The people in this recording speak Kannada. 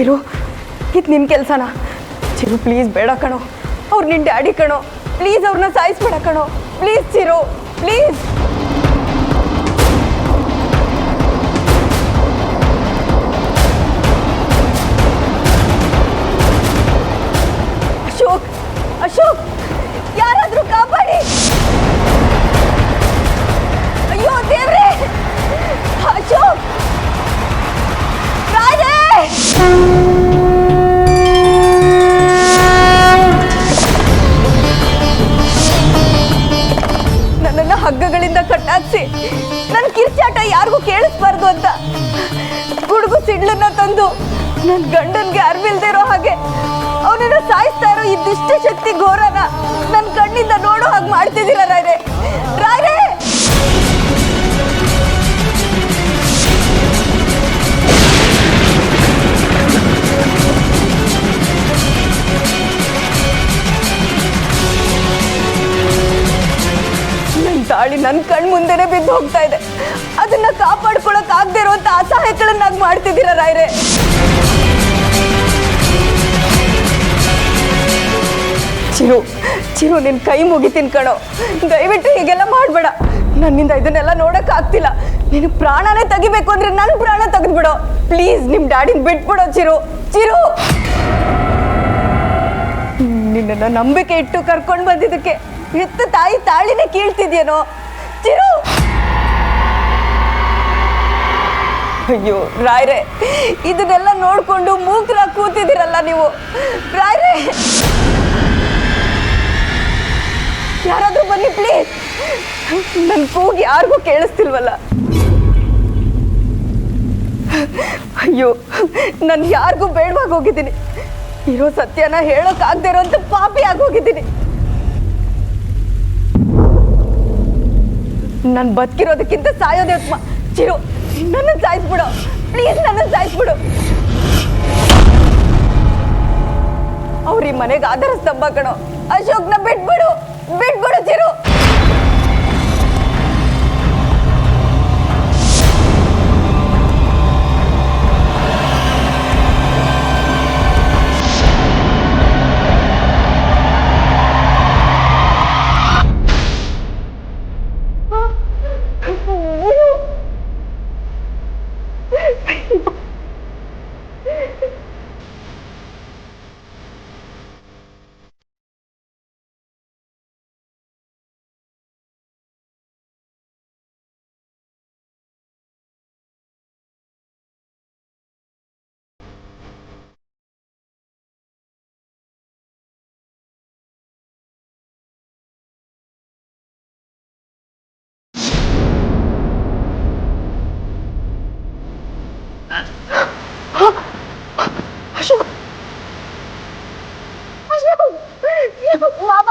ಚಿರು, ಇದು ನಿನ್ನ ಕೆಲಸನಾ? ಚಿರು ಪ್ಲೀಸ್ ಬೇಡ ಕಣೋ, ಅವ್ರು ನಿನ್ನ ಡ್ಯಾಡಿ ಕಣೋ, ಪ್ಲೀಸ್ ಅವ್ರನ್ನ ಸಾಯಿಸ್ಬೇಡ ಕಣೋ, ಪ್ಲೀಸ್ ಚಿರು, ಪ್ಲೀಸ್. ಅಶೋಕ್, ಅಶೋಕ್, ಯಾರಾದ್ರೂ ಕಾಪಾಡಿ. ಅಯ್ಯೋ ದೇವ್ರೇ, ಅಶೋಕ್, ರಾಜೇ. ನನ್ನನ್ನು ಹಗ್ಗಗಳಿಂದ ಕಟ್ಟಾಕ್ಸಿ ನನ್ನ ಕಿರ್ಚಾಟ ಯಾರಿಗೂ ಕೇಳಿಸ್ಬಾರ್ದು ಅಂತ ಗುಡುಗು ಸಿಡ್ಲನ್ನ ತಂದು ನನ್ನ ಗಂಡನ್ಗೆ ಅರಿವಿಲ್ದೇ ಇರೋ ಹಾಗೆ ಅವನನ್ನ ಸಾಯಿಸ್ತಾ ಇರೋ ಈ ದುಷ್ಟ ಶಕ್ತಿ ಘೋರನ ನನ್ನ ಕಣ್ಣಿಂದ ನೋಡೋ ಹಾಗೆ ಮಾಡ್ತಿದ್ದೀರ ರಾಯ್ರೆ, ರಾಯ್ರೆ. ನನ್ನ ತಾಳಿ ನನ್ನ ಕಣ್ ಮುಂದೆನೆ ಬಿದ್ದು ಹೋಗ್ತಾ ಇದೆ. ಅದನ್ನ ಕಾಪಾಡ್ಕೊಳಕ್ ಆಗದೆ ಇರುವಂತ ಅಸಹಾಯಗಳನ್ನಾಗಿ ಮಾಡ್ತಿದ್ದೀರ ರಾಯ್ರೆ. ಚಿರು, ಚಿರು, ನಿನ್ ಕೈ ಮುಗಿತೀನಿ ಕಣೋ, ದಯವಿಟ್ಟು ಹೀಗೆಲ್ಲ ಮಾಡಬೇಡ. ನನ್ನಿಂದ ಇದನ್ನೆಲ್ಲ ನೋಡಕ್ ಆಗ್ತಿಲ್ಲ. ನೀನು ಪ್ರಾಣನೇ ತೆಗಿಬೇಕು ಅಂದ್ರೆ ನನ್ನ ಪ್ರಾಣ ತೆಗೆದ್ಬಿಡೋ ಪ್ಲೀಸ್. ನಿಮ್ ಡ್ಯಾಡಿನ ಬಿಟ್ಬಿಡೋ ಚಿರು, ಚಿರು. ನಿನ್ನ ನಂಬಿಕೆ ಇಟ್ಟು ಕರ್ಕೊಂಡು ಬಂದಿದ್ದಕ್ಕೆ ಹೆತ್ತ ತಾಯಿ ತಾಳಿನೇ ಕೀಳ್ತಿದ್ಯೇನೋ ಚಿರು. ಅಯ್ಯೋ ರಾಯ್ರೆ, ಇದನ್ನೆಲ್ಲ ನೋಡ್ಕೊಂಡು ಮೂಕರಾಗಿ ಕೂತಿದ್ದೀರಲ್ಲ ನೀವು ರಾಯ್ರೆ. ಯಾರಾದ್ರೂ ಬನ್ನಿ ಪ್ಲೀಸ್. ನನ್ನ ಕೂಗಿ ಯಾರಿಗೂ ಕೇಳಿಸ್ತಿಲ್ವಲ್ಲ. ಅಯ್ಯೋ, ನಾನು ಯಾರಿಗೂ ಬೇಡವಾಗಿ ಹೋಗಿದ್ದೀನಿ. ಇರೋ ಸತ್ಯನ ಹೇಳೋಕ್ ಆಗದೆ ಇರೋಂಥ ಪಾಪಿ ಆಗೋಗಿದ್ದೀನಿ. ನಾನು ಬದುಕಿರೋದಕ್ಕಿಂತ ಸಾಯೋದೇ ಉತ್ತಮ. ಚಿರು, ನನ್ನನ್ನು ಸಾಯಿಸ್ಬಿಡು ಪ್ಲೀಸ್, ನನ್ನನ್ನು ಸಾಯಿಸ್ಬಿಡು. ಅವ್ರ ಈ ಮನೆಗೆ ಆಧಾರ ಸ್ತಂಭ ಕಣೋ. ಅಶೋಕ್ನ ಬಿಟ್ಬಿಡು, ಬಿಟ್ಬಿಡು ಚಿರು. ಅಶೋಕ್, ಅಶೋಕ್, ಮಾಮ,